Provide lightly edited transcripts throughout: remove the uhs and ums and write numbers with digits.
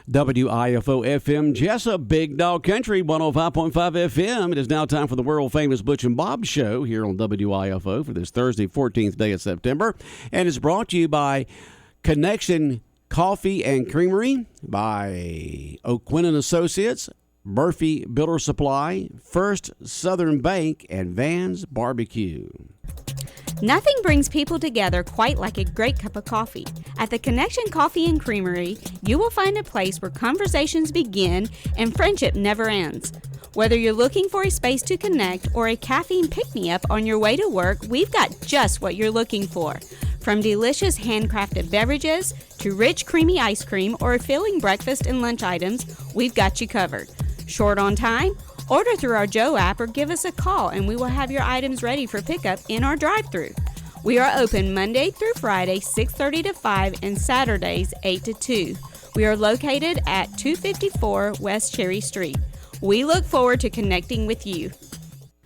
WIFO FM, Jesup, Big Dog Country, 105.5 FM. It is now time for the world-famous Butch and Bob Show here on WIFO for this Thursday, 14th day of September. And it's brought to you by Connection Coffee and Creamery, by O'Quinn & Associates, Murphy Builder Supply, First Southern Bank, and Van's Barbecue. Nothing brings people together quite like a great cup of coffee. At the Connection Coffee and Creamery, you will find a place where conversations begin and friendship never ends. Whether you're looking for a space to connect or a caffeine pick-me-up on your way to work, we've got just what you're looking for. From delicious handcrafted beverages to rich creamy ice cream or a filling breakfast and lunch items, we've got you covered. Short on time? Order through our Joe app or give us a call and we will have your items ready for pickup in our drive-thru. We are open Monday through Friday, 6:30 to 5, and Saturdays, 8 to 2. We are located at 254 West Cherry Street. We look forward to connecting with you.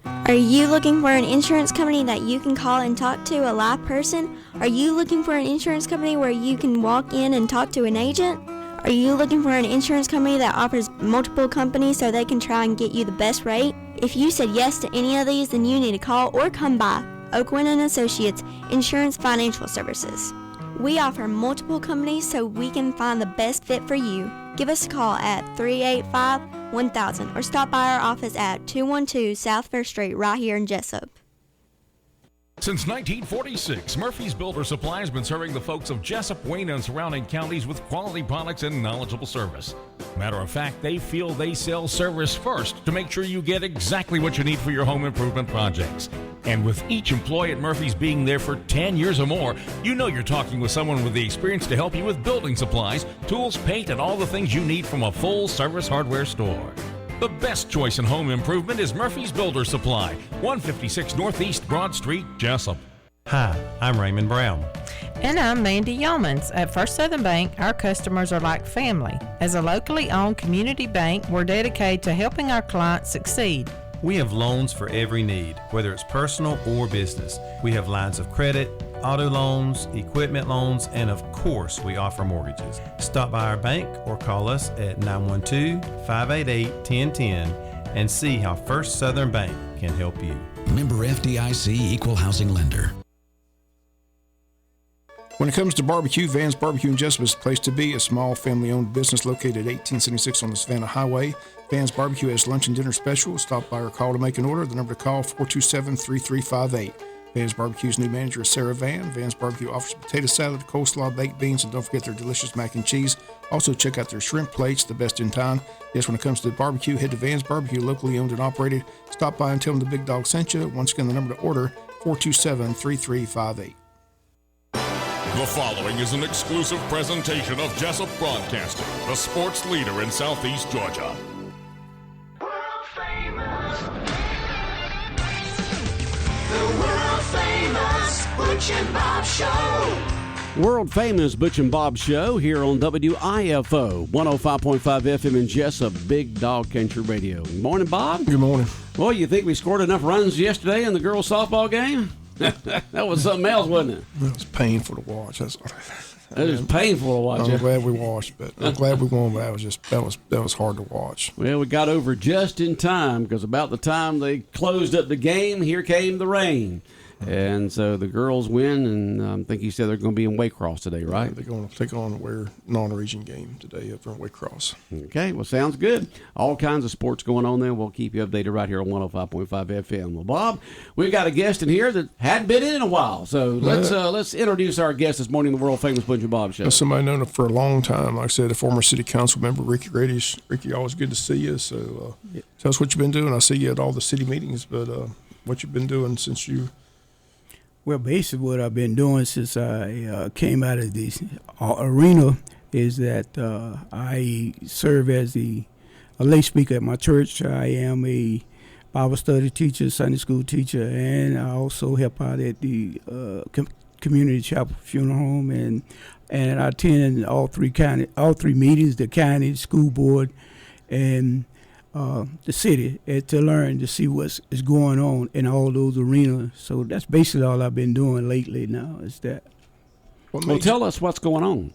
Are you looking for an insurance company that you can call and talk to a live person? Are you looking for an insurance company where you can walk in and talk to an agent? Are you looking for an insurance company that offers multiple companies so they can try and get you the best rate? If you said yes to any of these, then you need to call or come by O'Quinn & Associates Insurance Financial Services. We offer multiple companies so we can find the best fit for you. Give us a call at 385-1000 or stop by our office at 212 South Fair Street right here in Jesup. Since 1946, Murphy's Builder Supply has been serving the folks of Jesup, Wayne, and surrounding counties with quality products and knowledgeable service. Matter of fact, they feel they sell service first to make sure you get exactly what you need for your home improvement projects. And with each employee at Murphy's being there for 10 years or more, you know you're talking with someone with the experience to help you with building supplies, tools, paint, and all the things you need from a full-service hardware store. The best choice in home improvement is Murphy's Builder Supply, 156 Northeast Broad Street, Jesup. Hi, I'm Raymond Brown. And I'm Mandy Yeomans. At First Southern Bank, our customers are like family. As a locally owned community bank, we're dedicated to helping our clients succeed. We have loans for every need, whether it's personal or business. We have lines of credit, auto loans, equipment loans, and of course, we offer mortgages. Stop by our bank or call us at 912-588-1010 and see how First Southern Bank can help you. Member FDIC Equal Housing Lender. When it comes to barbecue, Van's Barbecue in Jesup is the place to be. A small family-owned business located at 1876 on the Savannah Highway. Van's Barbecue has lunch and dinner special. Stop by or call to make an order. The number to call, 427-3358. Van's Barbecue's new manager is Sarah Van. Van's Barbecue offers potato salad, coleslaw, baked beans, and don't forget their delicious mac and cheese. Also, check out their shrimp plates, the best in town. Yes, when it comes to barbecue, head to Van's Barbecue, locally owned and operated. Stop by and tell them the Big Dog sent you. Once again, the number to order, 427-3358. The following is an exclusive presentation of Jesup Broadcasting, the sports leader in Southeast Georgia. World famous. The world famous Butch and Bob Show. World famous Butch and Bob Show here on WIFO 105.5 FM in Jesup, Big Dog Country Radio. Good morning, Bob. Good morning. Well, you think we scored enough runs yesterday in the girls' softball game? That was something else, wasn't it? It was painful to watch. It was painful to watch. I'm glad we watched, but I'm glad we won. But that was hard to watch. Well, we got over just in time because about the time they closed up the game, here came the rain. And so the girls win, and I think you said they're going to be in Waycross today, right? Yeah, they're going to take on their non-region game today up in Waycross. Okay, well, sounds good. All kinds of sports going on there. We'll keep you updated right here on 105.5 FM. Well, Bob, we've got a guest in here that hadn't been in a while, so let's introduce our guest this morning, the world-famous Butch and Bob Show. Somebody known for a long time. Like I said, a former city council member, Ricky Reddish. Ricky, always good to see you. So tell us what you've been doing. I see you at all the city meetings, but what you've been doing since you... Well, basically what I've been doing since I came out of this arena is that I serve as a lay speaker at my church. I am a Bible study teacher, Sunday school teacher, and I also help out at the community chapel funeral home, and I attend all three meetings, the county, school board, and the city, to learn to see what's going on in all those arenas. So that's basically all I've been doing lately now is that. Well, tell us what's going on.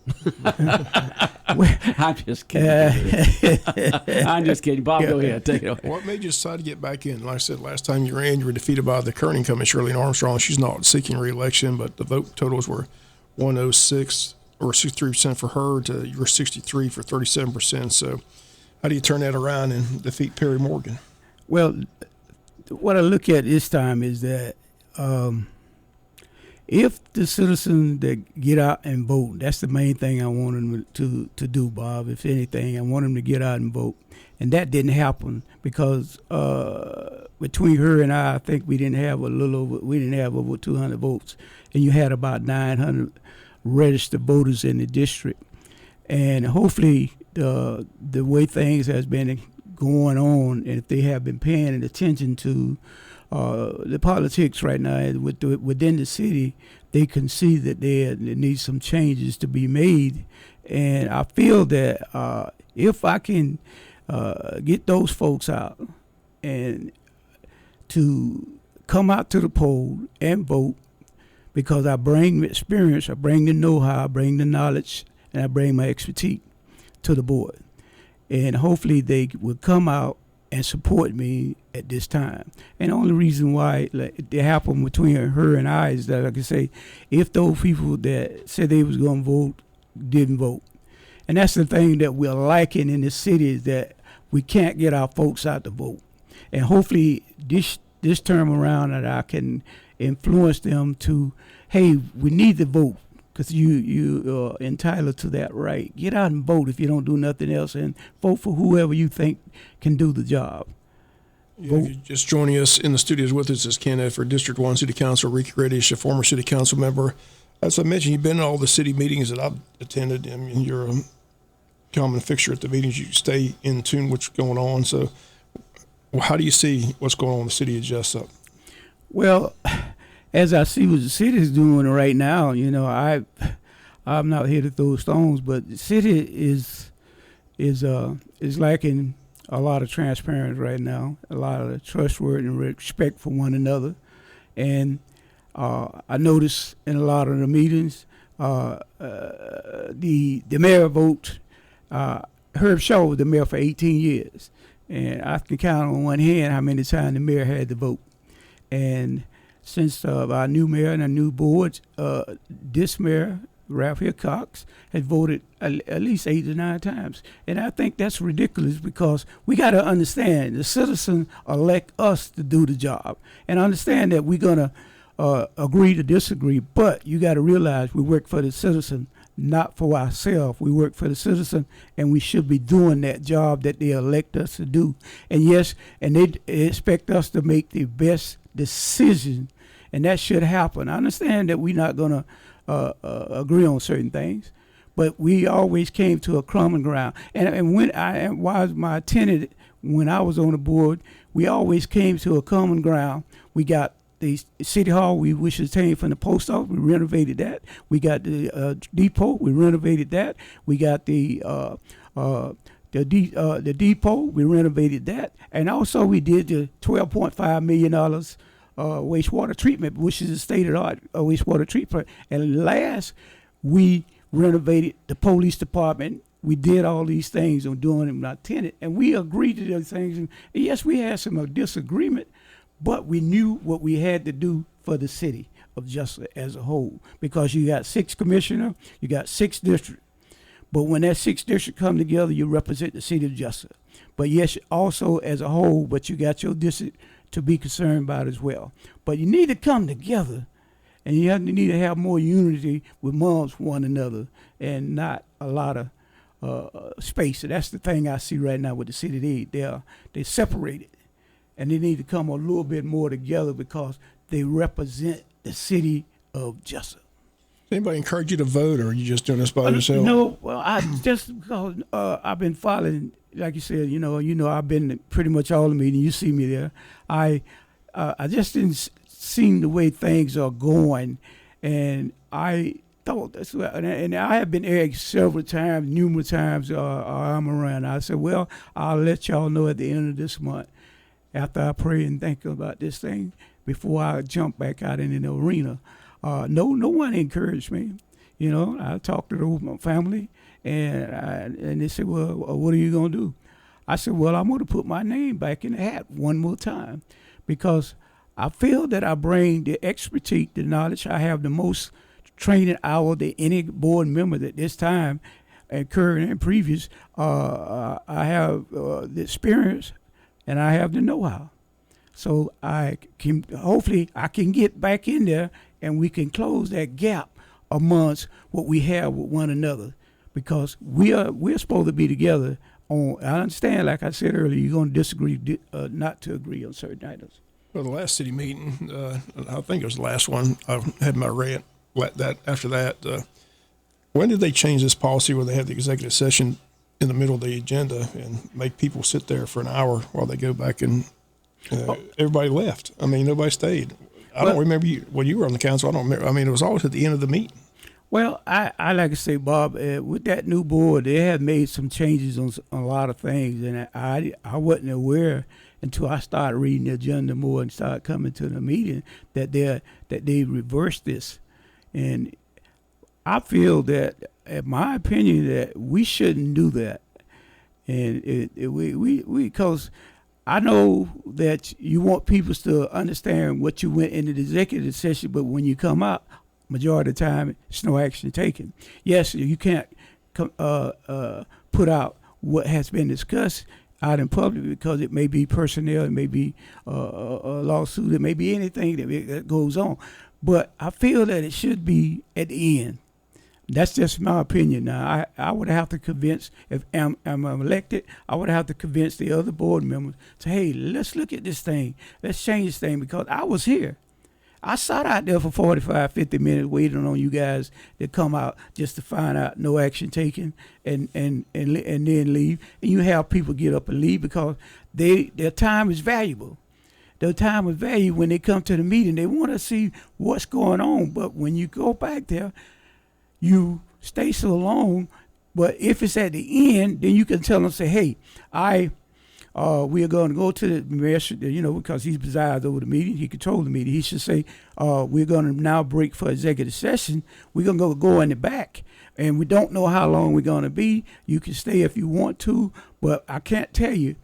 I'm just kidding. I'm just kidding. Bob, go ahead. Take it away. What made you decide to get back in? Like I said, last time you ran, you were defeated by the current incumbent, Shirley Armstrong. She's not seeking re-election, but the vote totals were 106 or 63% for her to you were 63 for 37%. So how do you turn that around and defeat Perry Morgan? Well, what I look at this time is that if the citizens that get out and vote, that's the main thing I want them to do, Bob. If anything, I want them to get out and vote. And that didn't happen because between her and I think we didn't have over 200 votes. And you had about 900 registered voters in the district. And hopefully the way things has been going on, and if they have been paying attention to the politics right now within the city, they can see that there needs some changes to be made. And I feel that if I can get those folks out and to come out to the poll and vote, because I bring experience, I bring the know-how, I bring the knowledge, and I bring my expertise to the board. And hopefully they will come out and support me at this time. And the only reason why it happened between her and I is that, like I say, if those people that said they was going to vote didn't vote. And that's the thing that we're lacking in the city, is that we can't get our folks out to vote. And hopefully this term around that I can influence them to, hey, we need to vote, because you are entitled to that right. Get out and vote if you don't do nothing else, and vote for whoever you think can do the job. Yeah, if you're just joining us in the studios with us is candidate for District 1 City Council, Ricky Reddish, a former city council member. As I mentioned, you've been in all the city meetings that I've attended. I mean, you're a common fixture at the meetings. You stay in tune with what's going on. So how do you see what's going on in the city of Jesup? Well, as I see what the city is doing right now, I'm not here to throw stones, but the city is lacking a lot of transparency right now, a lot of trustworthy and respect for one another. And I noticed in a lot of the meetings, the mayor vote, Herb Shaw was the mayor for 18 years. And I can count on one hand how many times the mayor had to vote. And since our new mayor and our new board, this mayor, Ralph Cox, has voted at least 8 to 9 times. And I think that's ridiculous, because we got to understand the citizens elect us to do the job. And understand that we're going to agree to disagree, but you got to realize we work for the citizen, not for ourselves. We work for the citizen, and we should be doing that job that they elect us to do. And yes, and they expect us to make the best decision, and that should happen. I understand that we're not going to agree on certain things, but we always came to a common ground. And when I was my tenant, when I was on the board, we always came to a common ground. We got the city hall, we wish to obtain from the post office, we renovated that. We got the depot, we renovated that. We got the depot, we renovated that. And also we did the $12.5 million wastewater treatment, which is a state-of-the-art wastewater treatment. And last, we renovated the police department. We did all these things on doing them not tenant, and we agreed to those things. And yes, we had some disagreement, but we knew what we had to do for the city of Jesup as a whole, because you got 6 commissioners, you got 6 districts. But when that 6 districts come together, you represent the city of Jesup. But yes, also as a whole, but you got your district to be concerned about as well. But you need to come together, and you need to have more unity amongst one another, and not a lot of space. And that's the thing I see right now with the city. They're separated, and they need to come a little bit more together, because they represent the city of Jesup. Anybody encourage you to vote, or are you just doing this by yourself? No, well, I just because I've been following, like you said, I've been to pretty much all the meetings. You see me there. I just didn't see the way things are going, and I thought that's what, and I have been asked several times, numerous times, I'm around. I said, well, I'll let y'all know at the end of this month, after I pray and think about this thing, before I jump back out into the arena. No one encouraged me. You know, I talked to my family, and they said, well, what are you going to do? I said, well, I'm going to put my name back in the hat one more time, because I feel that I bring the expertise, the knowledge. I have the most training hour than any board member at this time, and current and previous. I have the experience, and I have the know-how. So hopefully I can get back in there, and we can close that gap amongst what we have with one another, because we're supposed to be together. I understand, like I said earlier, you're going to disagree, not to agree on certain items. Well, the last city meeting, I think it was the last one, I had my rant. After that, when did they change this policy where they have the executive session in the middle of the agenda and make people sit there for an hour while they go back and everybody left? I mean, nobody stayed. I don't remember when you were on the council. I don't remember. I mean, it was always at the end of the meeting. Well, I like to say, Bob, with that new board, they have made some changes on a lot of things, and I wasn't aware until I started reading the agenda more and started coming to the meeting that they reversed this, and I feel that, in my opinion, that we shouldn't do that, and we because I know that you want people to understand what you went into the executive session, but when you come out, majority of the time, it's no action taken. Yes, you can't put out what has been discussed out in public, because it may be personnel, it may be a lawsuit, it may be anything that goes on. But I feel that it should be at the end. That's just my opinion. Now, I would have to convince, if I'm elected, I would have to convince the other board members to, hey, let's look at this thing. Let's change this thing, because I was here. I sat out there for 45, 50 minutes waiting on you guys to come out just to find out no action taken and then leave. And you have people get up and leave because their time is valuable. Their time is valuable when they come to the meeting. They want to see what's going on. But when you go back there, you stay so long. But if it's at the end, then you can tell them, say, hey, we are going to go to the mayor, because he presides over the meeting. He controls the meeting. He should say, we're going to now break for executive session. We're going to go in the back, and we don't know how long we're going to be. You can stay if you want to, but I can't tell you.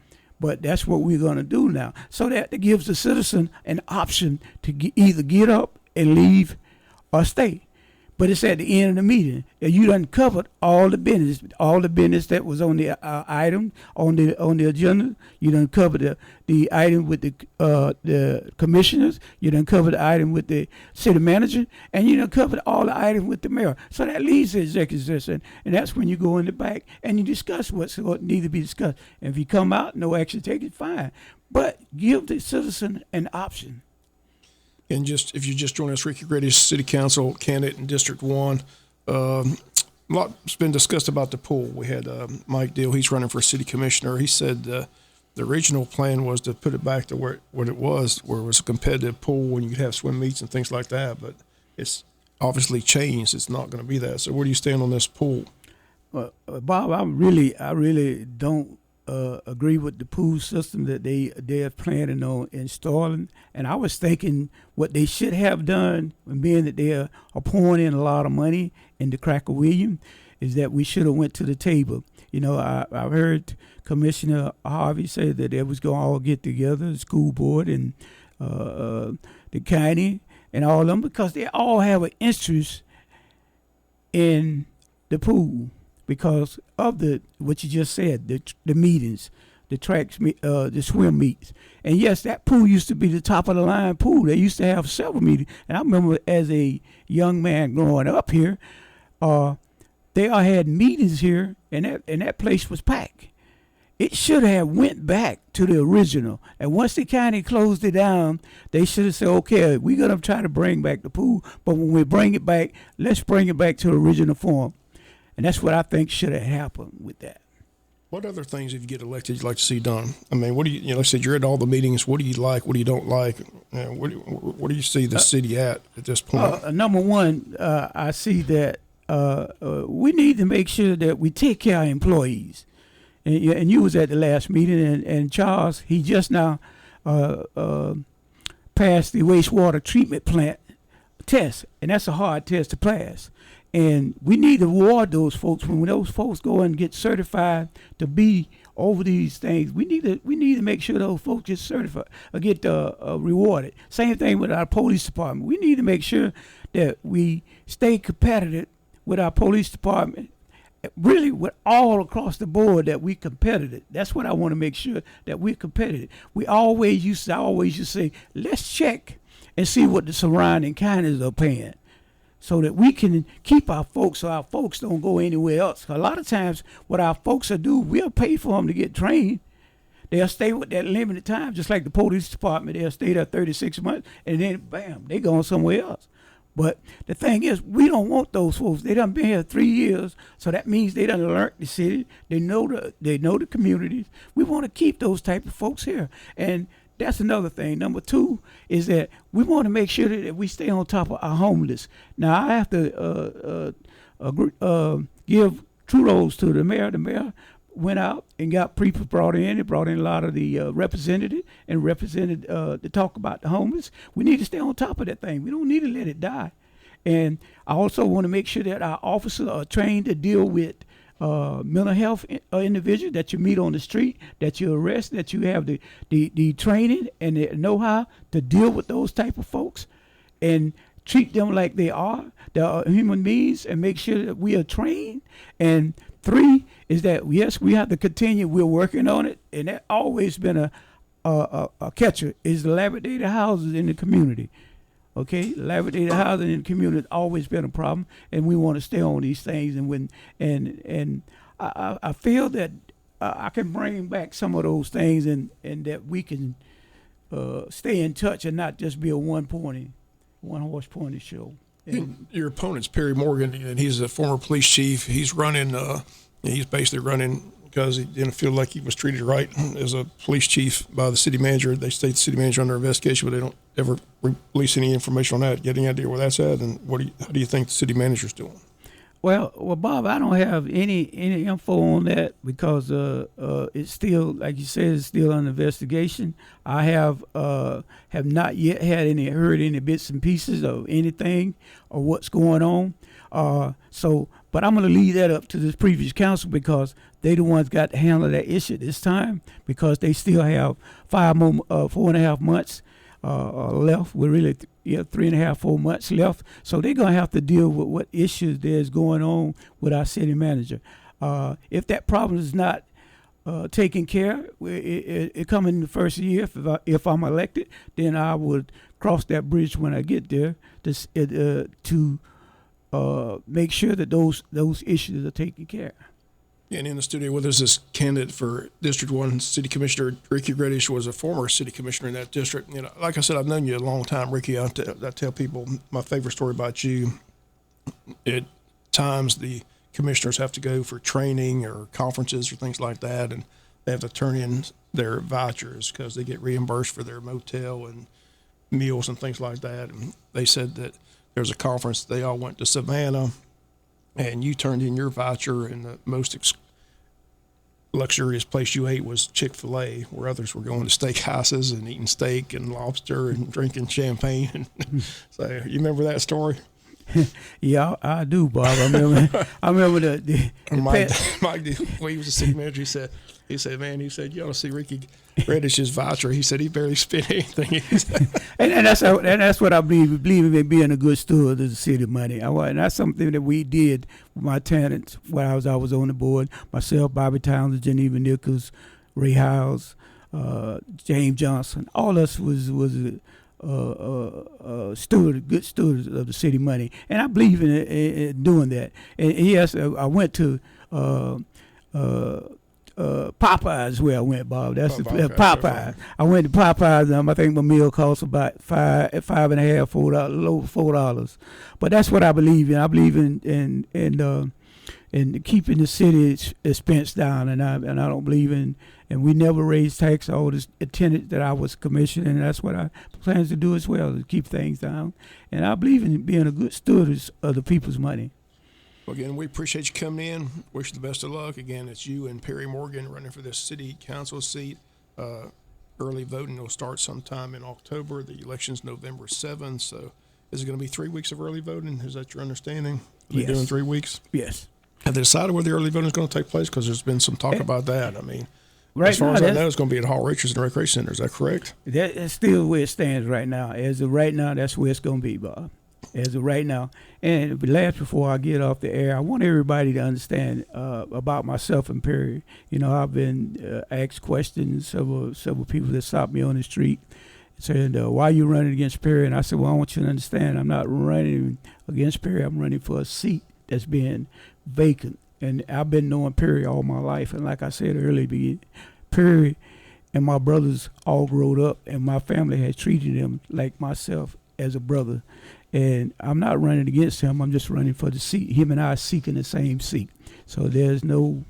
But that's what we're going to do now. So that gives the citizen an option to either get up and leave or stay. But it's at the end of the meeting. And you done covered all the business that was on the item on the agenda. You done covered the item with the commissioners. You done covered the item with the city manager, and you done covered all the items with the mayor. So that leaves the executive session, and that's when you go in the back and you discuss what needs to be discussed. And if you come out, no action taken, fine. But give the citizen an option. And if you just join us, Ricky Reddish, City Council candidate in District 1. A lot's been discussed about the pool. We had Mike Deal, he's running for City Commissioner. He said the original plan was to put it back to where it was a competitive pool and you could have swim meets and things like that. But it's obviously changed. It's not going to be that. So where do you stand on this pool? Bob, I really don't agree with the pool system that they are planning on installing. And I was thinking what they should have done, being that they are pouring in a lot of money into Cracker William, is that we should have went to the table. I've heard Commissioner Harvey say that they was going to all get together, the school board and the county and all of them, because they all have an interest in the pool. Because of what you just said, the meetings, the tracks, the swim meets. And yes, that pool used to be the top of the line pool. They used to have several meetings. And I remember as a young man growing up here, they all had meetings here, and that place was packed. It should have went back to the original. And once the county closed it down, they should have said, okay, we're going to try to bring back the pool. But when we bring it back, let's bring it back to the original form. And that's what I think should have happened with that. What other things, if you get elected, you'd like to see done? I mean, what do you, like I said, you're at all the meetings. What do you like? What do you don't like? Where do you see the city at this point? Number one, I see that we need to make sure that we take care of employees. And you was at the last meeting, and Charles, he just now passed the wastewater treatment plant test, and that's a hard test to pass. And we need to reward those folks when those folks go and get certified to be over these things. We need to make sure those folks get certified or get rewarded. Same thing with our police department. We need to make sure that we stay competitive with our police department. Really, with all across the board, that we competitive. That's what I want to make sure, that we're competitive. I always used to say, let's check and see what the surrounding counties are paying, so that we can keep our folks, so our folks don't go anywhere else. A lot of times, what our folks will do, we'll pay for them to get trained. They'll stay with that limited time, just like the police department. They'll stay there 36 months, and then bam, they going somewhere else. But the thing is, we don't want those folks. They done been here 3 years, so that means they done learned the city. They know the communities. We want to keep those type of folks here, and that's another thing. Number two is that we want to make sure that we stay on top of our homeless. Now, I have to give kudos to the mayor. The mayor went out and got people brought in. It brought in a lot of the representatives and represented to talk about the homeless. We need to stay on top of that thing. We don't need to let it die. And I also want to make sure that our officers are trained to deal with mental health individuals that you meet on the street, that you arrest, that you have the training and the know-how to deal with those type of folks and treat them like they are human beings, and make sure that we are trained. And three is that, yes, we have to continue. We're working on it, and that always been a catcher, is the dilapidated houses in the community. Okay, dilapidated housing in the community has always been a problem, and we want to stay on these things. And I feel that I can bring back some of those things, and that we can stay in touch and not just be a one-horse pony show. And your opponent's Perry Morgan, and he's a former police chief. He's running. He's basically running because he didn't feel like he was treated right as a police chief by the city manager. They state the city manager under investigation, but they don't ever release any information on that. Get any idea where that's at, and how do you think the city manager's doing? Well, Bob, I don't have any info on that because it's still, like you said, it's still under investigation. I have not yet heard any bits and pieces of anything or what's going on. But I'm going to leave that up to this previous council, because they the ones got to handle that issue this time, because they still have 4.5 months left. We're really 3.5, 4 months left. So they're going to have to deal with what issues there's going on with our city manager. If that problem is not taken care, it come in the first year. If I'm elected, then I would cross that bridge when I get there to make sure that those issues are taken care of. And in the studio with us is candidate for District 1 City Commissioner. Ricky Reddish was a former city commissioner in that district. You know, like I said, I've known you a long time, Ricky. I tell people my favorite story about you. At times, the commissioners have to go for training or conferences or things like that, and they have to turn in their vouchers because they get reimbursed for their motel and meals and things like that. And they said that there's a conference, they all went to Savannah, and you turned in your voucher, and the most luxurious place you ate was Chick-fil-A, where others were going to steakhouses and eating steak and lobster and drinking champagne. So you remember that story? Yeah, I do, Bob. I remember the Mike did, when he was a city manager, he said, man, you ought to see Ricky Reddish's voucher. He said he barely spent anything. and that's what I believe in, being a good steward of the city money. And that's something that we did with my tenants while I was on the board. Myself, Bobby Townsend, Geneva Nichols, Ray Howes, James Johnson. All of us was good stewards of the city money, and I believe in doing that. And yes, I went to Popeyes where I went, Bob. That's Popeyes. I went to Popeyes. I think my meal cost about $5.50, $4, a little over $4. But that's what I believe in. I believe in keeping the city expense down, and I don't believe in. And we never raised tax. All the tenants that I was commissioning, and that's what I plan to do as well, to keep things down. And I believe in being a good steward of the people's money. Well, again, we appreciate you coming in. Wish you the best of luck. Again, it's you and Perry Morgan running for this city council seat. Early voting will start sometime in October. The election's November 7th. So is it going to be 3 weeks of early voting? Is that your understanding? They're doing 3 weeks? Yes. Have they decided where the early voting is going to take place? Because there's been some talk about that. I mean, Right as far now, as I know, it's going to be at Hall Richards and Recreation Center. Is that correct? That's still where it stands right now. As of right now, that's where it's going to be, Bob. As of right now. And before I get off the air, I want everybody to understand about myself and Perry. You know, I've been asked questions, several people that stopped me on the street said, why are you running against Perry? And I said, well, I want you to understand I'm not running against Perry. I'm running for a seat that's being vacant. And I've been knowing Perry all my life. And like I said earlier, Perry and my brothers all growed up, and my family has treated him like myself as a brother. And I'm not running against him. I'm just running for the seat. Him and I are seeking the same seat. So there's no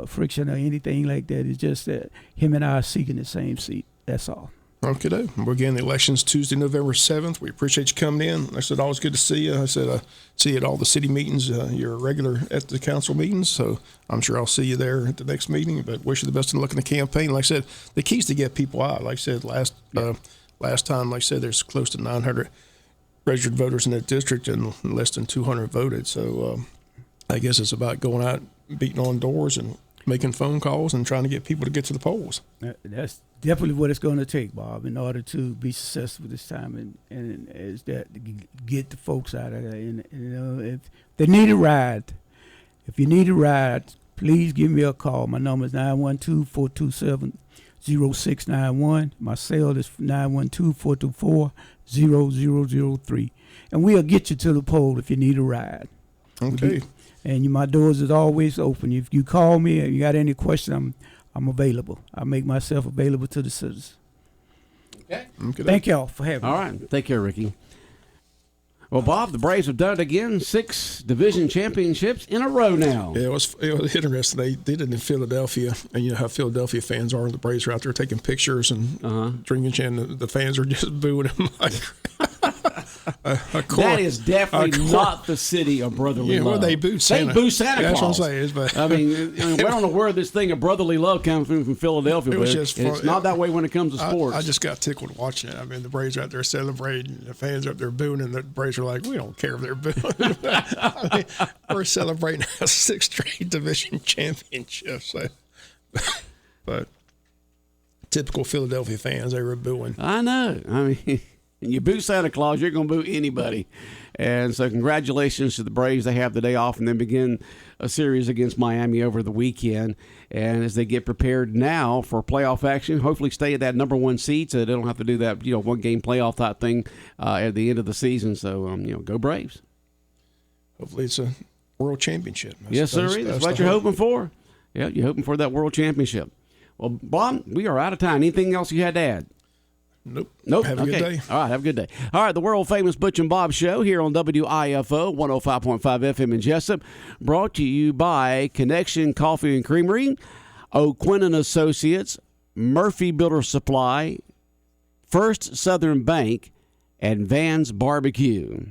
friction or anything like that. It's just that him and I are seeking the same seat. That's all. Okay, we're getting the elections Tuesday, November 7th. We appreciate you coming in. Like I said, always good to see you. I said, see you at all the city meetings. You're a regular at the council meetings, so I'm sure I'll see you there at the next meeting. But wish you the best in luck in the campaign. Like I said, the key is to get people out. Like I said, last time, like I said, there's close to 900 registered voters in that district and less than 200 voted. So I guess it's about going out, beating on doors and making phone calls and trying to get people to get to the polls. That's definitely what it's going to take, Bob, in order to be successful this time, and is that to get the folks out of there. And you know, if they need a ride, if you need a ride, please give me a call. My number is 912-427-0691. My cell is 912-424-0003. And we'll get you to the poll if you need a ride. Okay. And my doors is always open. If you call me and you got any question, I'm available. I make myself available to the citizens. Okay. Thank y'all for having me. All right. Take care, Ricky. Well, Bob, the Braves have done it again. 6 division championships in a row now. Yeah, it was interesting. They did it in Philadelphia, and you know how Philadelphia fans are. The Braves are out there taking pictures and drinking, and the fans are just booing them like. That is definitely not the city of brotherly love. Well, they boo Santa. They boo Santa Claus. That's what I'm saying. But I mean, we don't know where this thing of brotherly love comes from Philadelphia, but it's not that way when it comes to sports. I just got tickled watching it. I mean, the Braves are out there celebrating, the fans are up there booing, and the Braves are like, we don't care if they're booing. I mean, we're celebrating a 6th straight division championship. So, but typical Philadelphia fans, they were booing. I know. I mean, you boo Santa Claus, you're going to boo anybody. And so congratulations to the Braves. They have the day off and then begin a series against Miami over the weekend. And as they get prepared now for playoff action, hopefully stay at that number 1 seed so they don't have to do that, one-game playoff type thing at the end of the season. So, go Braves. Hopefully it's a world championship. Yes, sir. That's what you're hoping for. Yeah, you're hoping for that world championship. Well, Bob, we are out of time. Anything else you had to add? Nope. Have a good day. All right, have a good day. All right, the world-famous Butch and Bob Show here on WIFO 105.5 FM in Jesup, brought to you by Connection Coffee and Creamery, O'Quinn & Associates, Murphy Builder Supply, First Southern Bank, and Van's Barbecue.